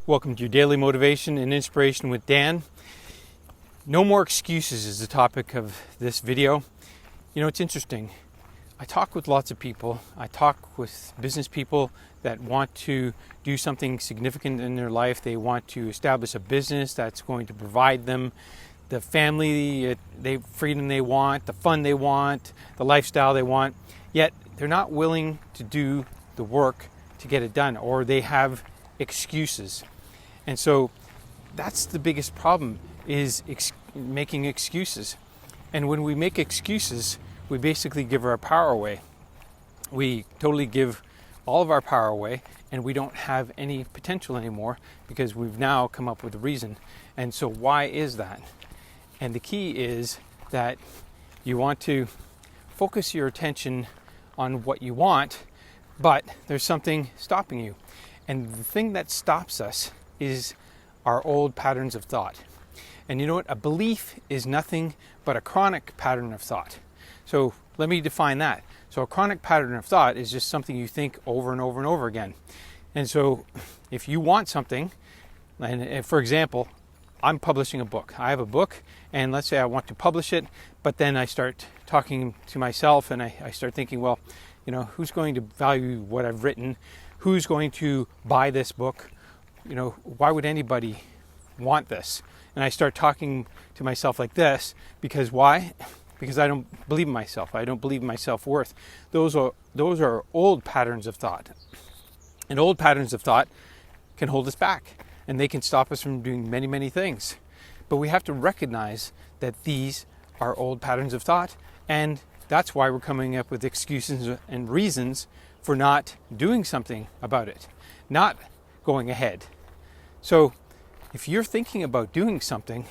Welcome to your daily motivation and inspiration with Dan. No more excuses is the topic of this video. You know, it's interesting. I talk with lots of people. I talk with business people that want to do something significant in their life. They want to establish a business that's going to provide them the family, the freedom they want, the fun they want, the lifestyle they want. Yet they're not willing to do the work to get it done, or they have excuses. And so that's the biggest problem, is making excuses. And when we make excuses, we basically give our power away. We totally give all of our power away, and we don't have any potential anymore because we've now come up with a reason. And so why is that? And the key is that you want to focus your attention on what you want, but there's something stopping you. And the thing that stops us is our old patterns of thought. And you know what? A belief is nothing but a chronic pattern of thought. So let me define that. So a chronic pattern of thought is just something you think over and over and over again. And so if you want something, and for example, I'm publishing a book. I have a book, and let's say I want to publish it, but then I start talking to myself and I start thinking, well, you know, who's going to value what I've written? Who's going to buy this book? You know, why would anybody want this? And I start talking to myself like this because why? Because I don't believe in myself. I don't believe in my self-worth. Those are old patterns of thought. And old patterns of thought can hold us back, and they can stop us from doing many, many things. But we have to recognize that these are old patterns of thought, and that's why we're coming up with excuses and reasons for not doing something about it, not going ahead. So if you're thinking about doing something,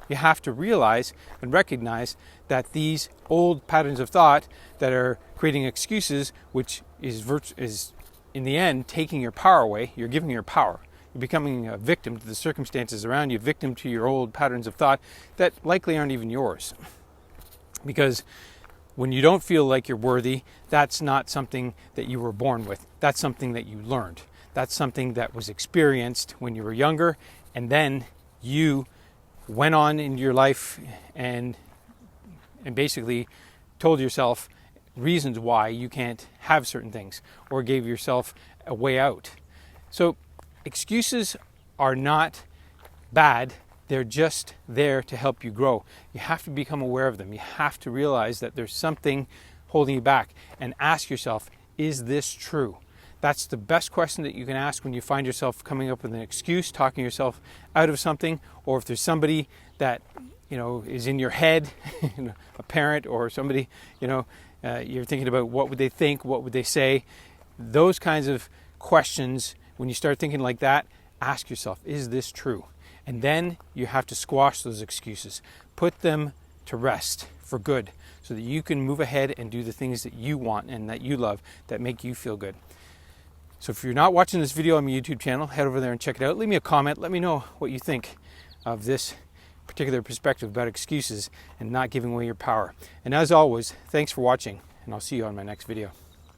you have to realize and recognize that these old patterns of thought that are creating excuses, which is in the end taking your power away, you're giving your power. You're becoming a victim to the circumstances around you, victim to your old patterns of thought that likely aren't even yours. Because when you don't feel like you're worthy, that's not something that you were born with. That's something that you learned. That's something that was experienced when you were younger, and then you went on in your life and basically told yourself reasons why you can't have certain things, or gave yourself a way out. So excuses are not bad. They're just there to help you grow. You have to become aware of them. You have to realize that there's something holding you back, and ask yourself, is this true? That's the best question that you can ask when you find yourself coming up with an excuse, talking yourself out of something, or if there's somebody that, you know, is in your head, a parent or somebody, you're thinking about what would they think, what would they say. Those kinds of questions, when you start thinking like that, ask yourself, is this true? And then you have to squash those excuses. Put them to rest for good so that you can move ahead and do the things that you want and that you love, that make you feel good. So if you're not watching this video on my YouTube channel, head over there and check it out. Leave me a comment. Let me know what you think of this particular perspective about excuses and not giving away your power. And as always, thanks for watching, and I'll see you on my next video.